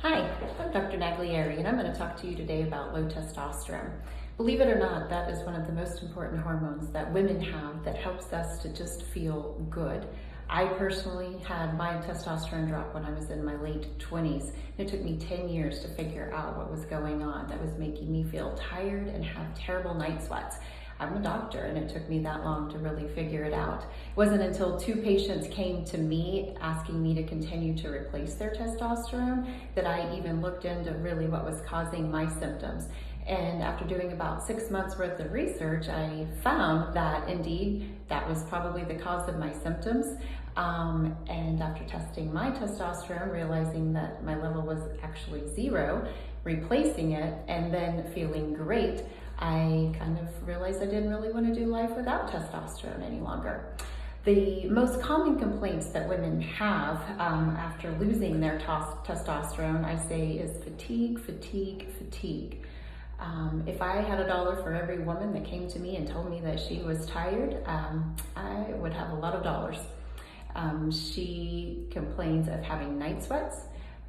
Hi, I'm Dr. Naglieri, and I'm going to talk to you today about low testosterone. Believe it or not, that is one of the most important hormones that women have that helps us to just feel good. I personally had my testosterone drop when I was in my late 20s. It took me 10 years to figure out what was going on that was making me feel tired and have terrible night sweats. I'm a doctor, and it took me that long to really figure it out. It wasn't until 2 patients came to me asking me to continue to replace their testosterone that I even looked into really what was causing my symptoms. And after doing about 6 months worth of research, I found that indeed that was probably the cause of my symptoms. And after testing my testosterone, realizing that my level was actually 0, replacing it, and then feeling great, I kind of realized I didn't really want to do life without testosterone any longer. The most common complaints that women have after losing their testosterone, I say, is fatigue, fatigue, fatigue. If I had $1 for every woman that came to me and told me that she was tired, I would have a lot of dollars. She complains of having night sweats,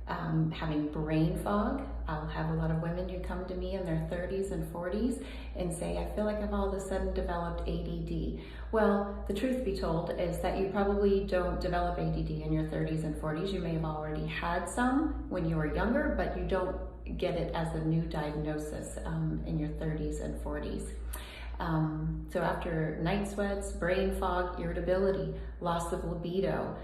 having brain fog. I'll have a lot of women who come to me in their 30s and 40s and say, I feel like I've all of a sudden developed ADD. Well, the truth be told is that you probably don't develop ADD in your 30s and 40s. You may have already had some when you were younger, but you don't get it as a new diagnosis in your 30s and 40s. So after night sweats, brain fog, irritability, loss of libido,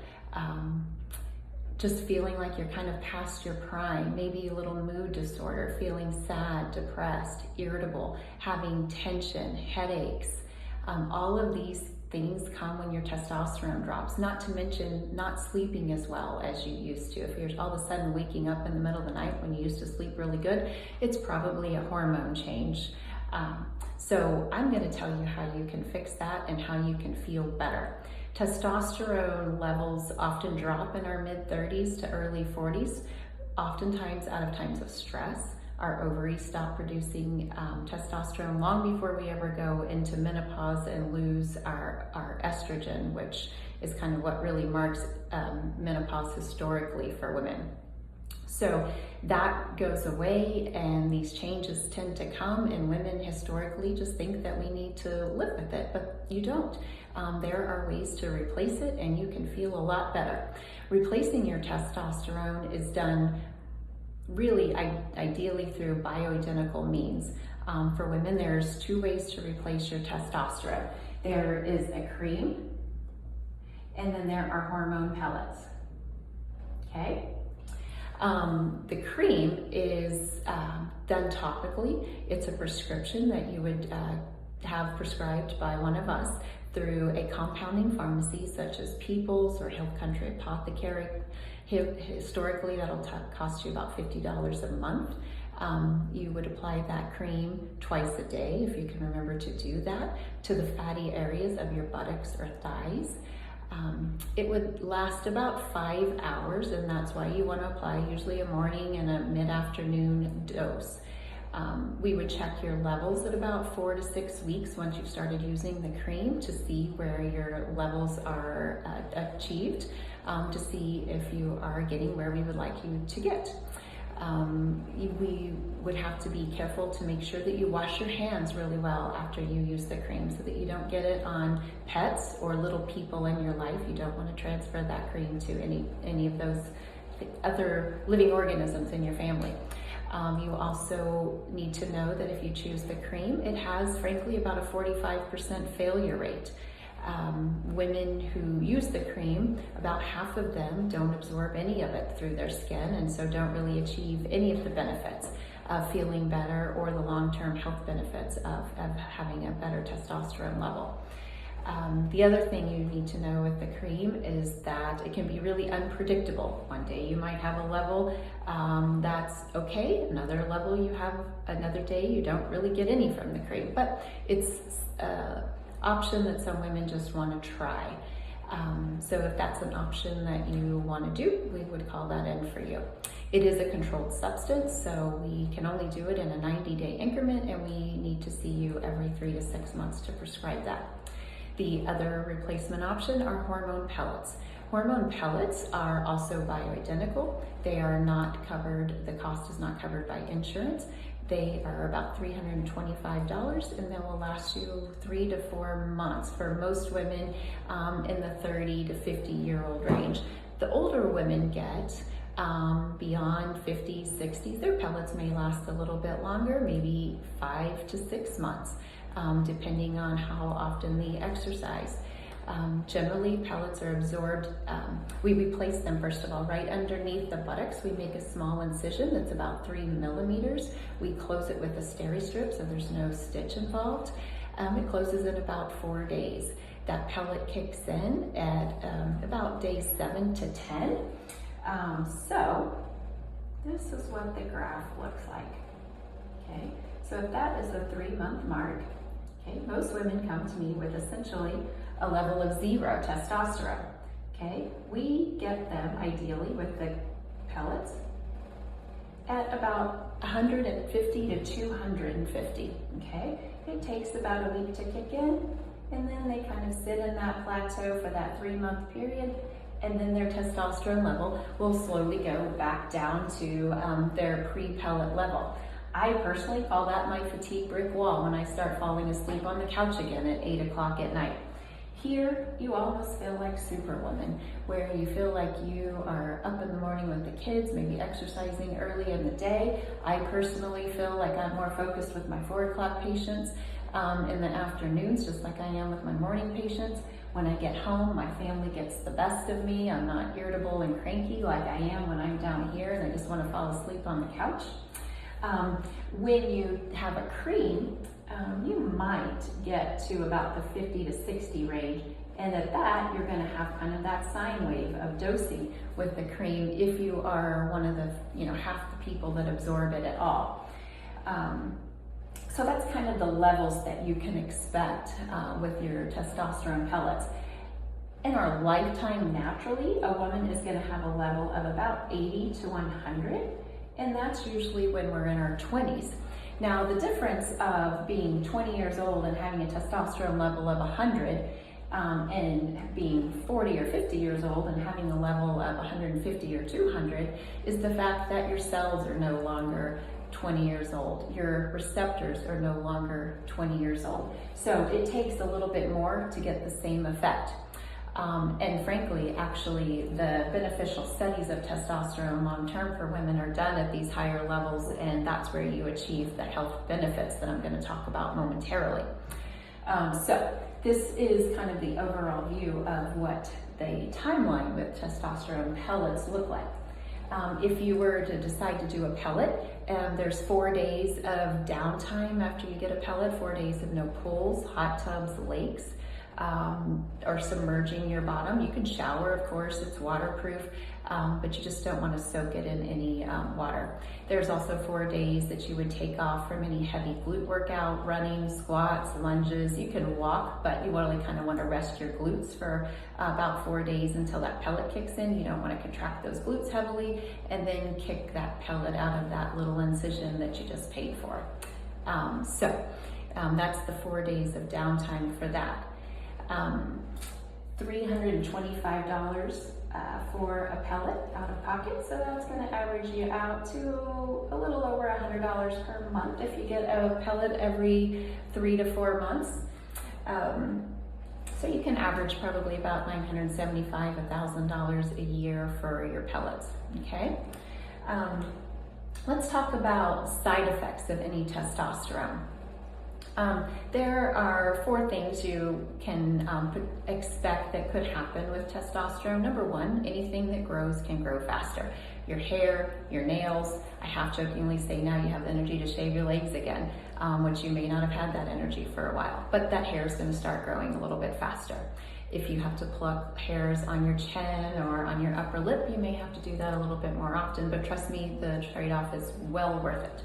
just feeling like you're kind of past your prime, maybe a little mood disorder, feeling sad, depressed, irritable, having tension, headaches. All of these things come when your testosterone drops, not to mention not sleeping as well as you used to. If you're all of a sudden waking up in the middle of the night when you used to sleep really good, it's probably a hormone change. So I'm going to tell you how you can fix that and how you can feel better. Testosterone levels often drop in our mid-30s to early 40s, oftentimes out of times of stress. Our ovaries stop producing testosterone long before we ever go into menopause and lose our estrogen, which is kind of what really marks menopause historically for women. So that goes away, and these changes tend to come, and women historically just think that we need to live with it, but you don't. There are ways to replace it, and you can feel a lot better. Replacing your testosterone is done really ideally through bioidentical means. For women, there's 2 ways to replace your testosterone. There is a cream, and then there are hormone pellets, okay? The cream is done topically. It's a prescription that you would have prescribed by one of us through a compounding pharmacy such as People's or Hill Country Apothecary. Historically, that'll cost you about $50 a month. You would apply that cream twice a day, if you can remember to do that, to the fatty areas of your buttocks or thighs. It would last about 5 hours, and that's why you want to apply usually a morning and a mid-afternoon dose. We would check your levels at about 4 to 6 weeks once you've started using the cream to see where your levels are achieved, to see if you are getting where we would like you to get. We would have to be careful to make sure that you wash your hands really well after you use the cream so that you don't get it on pets or little people in your life. You don't want to transfer that cream to any of those other living organisms in your family. You also need to know that if you choose the cream, it has, frankly, about a 45% failure rate. Women who use the cream, about half of them don't absorb any of it through their skin, and so don't really achieve any of the benefits of feeling better or the long-term health benefits of having a better testosterone level. The other thing you need to know with the cream is that it can be really unpredictable. One day you might have a level that's okay, another level you have another day you don't really get any from the cream, but it's option that some women just want to try. So if that's an option that you want to do, we would call that in for you. It is a controlled substance, so we can only do it in a 90-day increment, and we need to see you every 3 to 6 months to prescribe that. The other replacement option are hormone pellets. Hormone pellets are also bioidentical. They are not covered, the cost is not covered by insurance. They are about $325 and they will last you 3 to 4 months for most women in the 30 to 50-year-old range. The older women get beyond 50s, 60s, their pellets may last a little bit longer, maybe 5 to 6 months, depending on how often they exercise. Generally, pellets are absorbed. We place them, first of all, right underneath the buttocks. We make a small incision that's about 3 millimeters. We close it with a steri-strip, so there's no stitch involved. It closes in about 4 days. That pellet kicks in at about day 7 to 10. So this is what the graph looks like. Okay, so if that is the 3-month mark, okay, most women come to me with essentially a level of 0 testosterone. Okay, we get them ideally with the pellets at about 150 to 250. Okay, it takes about a week to kick in, and then they kind of sit in that plateau for that 3-month period, and then their testosterone level will slowly go back down to their pre-pellet level. I personally call that my fatigue brick wall when I start falling asleep on the couch again at 8 o'clock at night. Here, you almost feel like Superwoman, where you feel like you are up in the morning with the kids, maybe exercising early in the day. I personally feel like I'm more focused with my 4 o'clock patients in the afternoons, just like I am with my morning patients. When I get home, my family gets the best of me. I'm not irritable and cranky like I am when I'm down here and I just want to fall asleep on the couch. When you have a cream, you might get to about the 50 to 60 range, and at that you're going to have kind of that sine wave of dosing with the cream if you are one of the, half the people that absorb it at all. So that's kind of the levels that you can expect with your testosterone pellets. In our lifetime, naturally, a woman is going to have a level of about 80 to 100, and that's usually when we're in our 20s. Now, the difference of being 20 years old and having a testosterone level of 100 and being 40 or 50 years old and having a level of 150 or 200 is the fact that your cells are no longer 20 years old. Your receptors are no longer 20 years old. So it takes a little bit more to get the same effect. And frankly, actually, the beneficial studies of testosterone long-term for women are done at these higher levels, and that's where you achieve the health benefits that I'm going to talk about momentarily. So this is kind of the overall view of what the timeline with testosterone pellets look like. If you were to decide to do a pellet, there's 4 days of downtime after you get a pellet, 4 days of no pools, hot tubs, lakes, or submerging your bottom. You can shower, of course, it's waterproof, but you just don't want to soak it in any water. There's also 4 days that you would take off from any heavy glute workout, running, squats, lunges. You can walk, but you only kind of want to rest your glutes for about 4 days until that pellet kicks in. You don't want to contract those glutes heavily and then kick that pellet out of that little incision that you just paid for. That's the 4 days of downtime for that. $325 for a pellet out of pocket, so that's going to average you out to a little over $100 per month if you get a pellet every 3 to 4 months. So you can average probably about $975, $1,000 a year for your pellets. Okay. Let's talk about side effects of any testosterone. There are 4 things you can expect that could happen with testosterone. Number 1, anything that grows can grow faster. Your hair, your nails. I half jokingly say now you have the energy to shave your legs again, which you may not have had that energy for a while, but that hair is going to start growing a little bit faster. If you have to pluck hairs on your chin or on your upper lip, you may have to do that a little bit more often, but trust me, the trade-off is well worth it.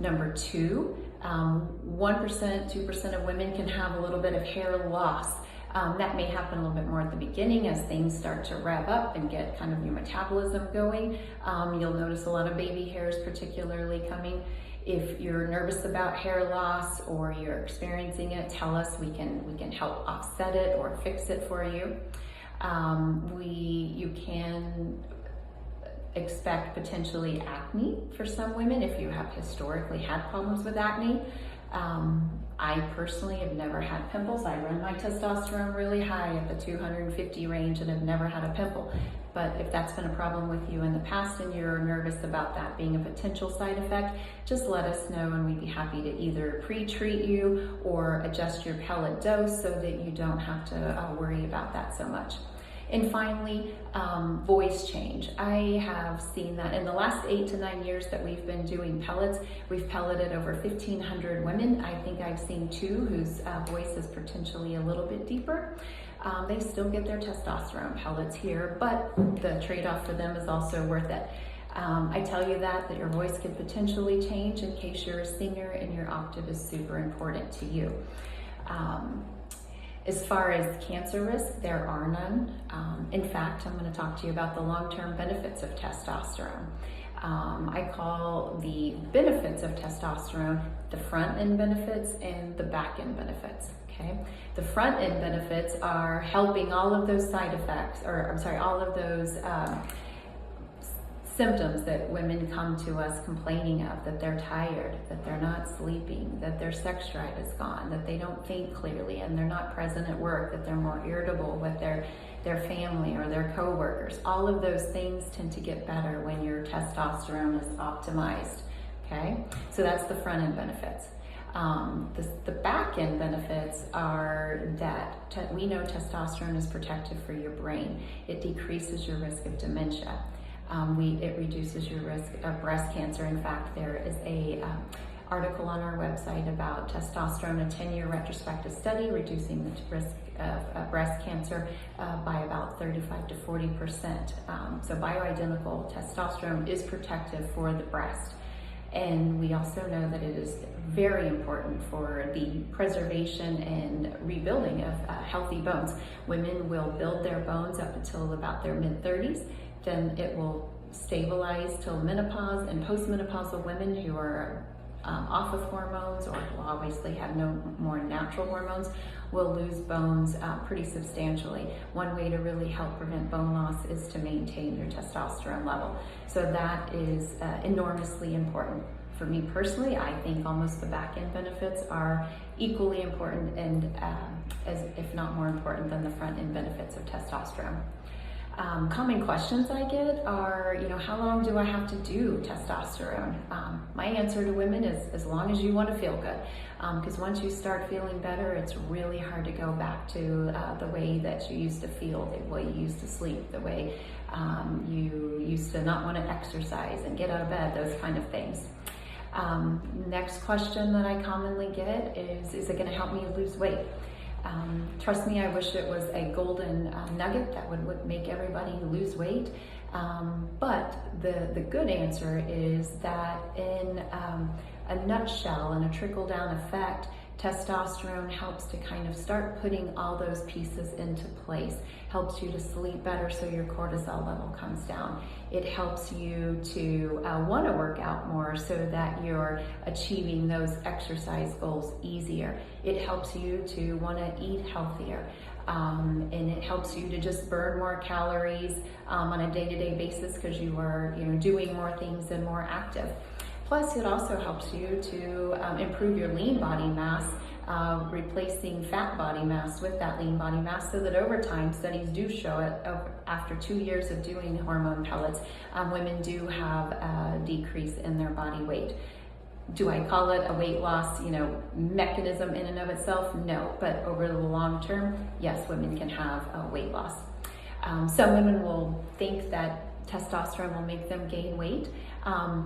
Number 2, 1%, 2% of women can have a little bit of hair loss. That may happen a little bit more at the beginning as things start to rev up and get kind of your metabolism going. You'll notice a lot of baby hairs particularly coming. If you're nervous about hair loss or you're experiencing it, tell us. We can help offset it or fix it for you. You can expect potentially acne for some women if you have historically had problems with acne. I personally have never had pimples. I run my testosterone really high at the 250 range and have never had a pimple. But if that's been a problem with you in the past and you're nervous about that being a potential side effect, just let us know and we'd be happy to either pre-treat you or adjust your pellet dose so that you don't have to worry about that so much. And finally, voice change. I have seen that in the last 8 to 9 years that we've been doing pellets, we've pelleted over 1,500 women. I think I've seen 2 whose voice is potentially a little bit deeper. They still get their testosterone pellets here, but the trade-off for them is also worth it. I tell you that your voice could potentially change in case you're a singer and your octave is super important to you. As far as cancer risk, there are none. In fact, I'm going to talk to you about the long-term benefits of testosterone. I call the benefits of testosterone the front-end benefits and the back-end benefits. Okay, the front-end benefits are helping all of those side effects, all of those symptoms that women come to us complaining of, that they're tired, that they're not sleeping, that their sex drive is gone, that they don't think clearly and they're not present at work, that they're more irritable with their family or their coworkers. All of those things tend to get better when your testosterone is optimized. Okay, so that's the front end benefits. The back end benefits are that we know testosterone is protective for your brain. It decreases your risk of dementia. It reduces your risk of breast cancer. In fact, there is a article on our website about testosterone, a 10-year retrospective study reducing the risk of breast cancer by about 35 to 40%. So bioidentical testosterone is protective for the breast. And we also know that it is very important for the preservation and rebuilding of healthy bones. Women will build their bones up until about their mid-30s. Then it will stabilize till menopause, and postmenopausal women who are off of hormones or will obviously have no more natural hormones will lose bones pretty substantially. One way to really help prevent bone loss is to maintain your testosterone level. So that is enormously important. For me personally, I think almost the back end benefits are equally important and if not more important than the front end benefits of testosterone. Common questions I get are, how long do I have to do testosterone? My answer to women is as long as you want to feel good. Because once you start feeling better, it's really hard to go back to the way that you used to feel, the way you used to sleep, the way you used to not want to exercise and get out of bed, those kind of things. Next question that I commonly get is it going to help me lose weight? Trust me, I wish it was a golden nugget that would make everybody lose weight. But the good answer is that in a nutshell, in a trickle-down effect, testosterone helps to kind of start putting all those pieces into place, helps you to sleep better so your cortisol level comes down. It helps you to want to work out more so that you're achieving those exercise goals easier. It helps you to want to eat healthier. And it helps you to just burn more calories on a day-to-day basis because you are doing more things and more active. Plus, it also helps you to improve your lean body mass, replacing fat body mass with that lean body mass, so that over time, studies do show it after 2 years of doing hormone pellets, women do have a decrease in their body weight. Do I call it a weight loss, mechanism in and of itself? No, but over the long term, yes, women can have a weight loss. Some women will think that testosterone will make them gain weight.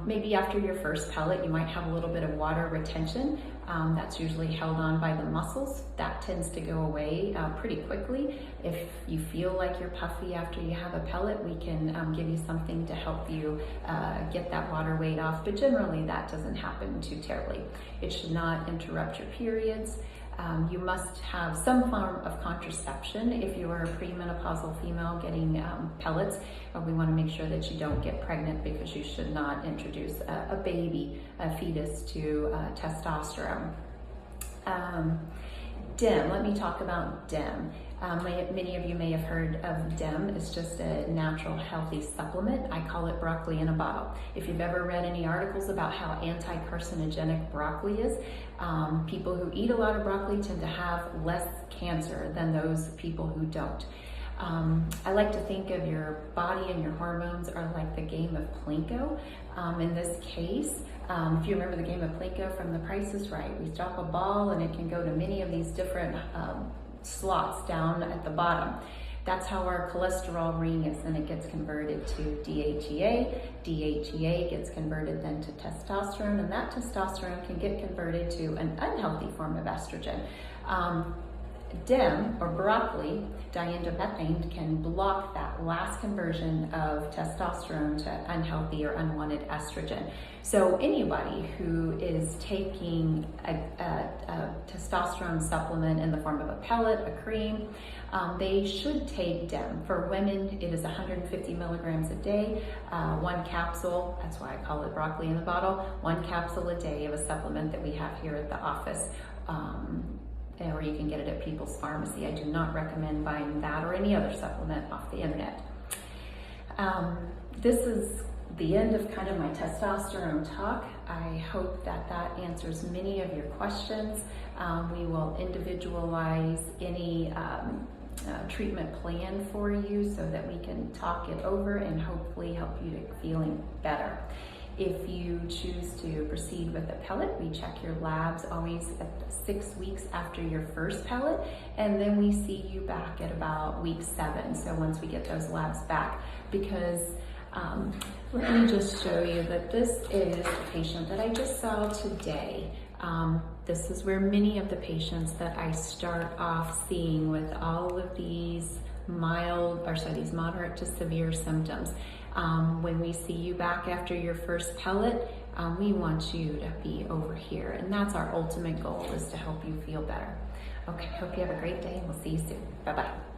Maybe after your first pellet, you might have a little bit of water retention. That's usually held on by the muscles. That tends to go away pretty quickly. If you feel like you're puffy after you have a pellet, we can give you something to help you get that water weight off, but generally that doesn't happen too terribly. It should not interrupt your periods. You must have some form of contraception if you are a premenopausal female getting pellets. We want to make sure that you don't get pregnant because you should not introduce a fetus to testosterone. DIM, let me talk about DIM. Many of you may have heard of DEM. It's just a natural healthy supplement. I call it broccoli in a bottle. If you've ever read any articles about how anti-carcinogenic broccoli is, people who eat a lot of broccoli tend to have less cancer than those people who don't. I like to think of your body and your hormones are like the game of Plinko. In this case, if you remember the game of Plinko from The Price is Right, we drop a ball and it can go to many of these different slots down at the bottom. That's how our cholesterol ring is, and it gets converted to DHEA. DHEA gets converted then to testosterone, and that testosterone can get converted to an unhealthy form of estrogen. DEM, or broccoli, diindomethane, can block that last conversion of testosterone to unhealthy or unwanted estrogen. So anybody who is taking a testosterone supplement in the form of a pellet, a cream, they should take DEM. For women, it is 150 milligrams a day, one capsule. That's why I call it broccoli in the bottle. One capsule a day of a supplement that we have here at the office. Or you can get it at People's Pharmacy. I do not recommend buying that or any other supplement off the internet. This is the end of kind of my testosterone talk. I hope that that answers many of your questions. We will individualize any treatment plan for you so that we can talk it over and hopefully help you to feeling better. If you choose to proceed with a pellet, we check your labs always at 6 weeks after your first pellet, and then we see you back at about week 7. So once we get those labs back, because let me just show you that this is the patient that I just saw today. This is where many of the patients that I start off seeing with all of these these moderate to severe symptoms. When we see you back after your first pellet, we want you to be over here. And that's our ultimate goal, is to help you feel better. Okay, hope you have a great day and we'll see you soon. Bye-bye.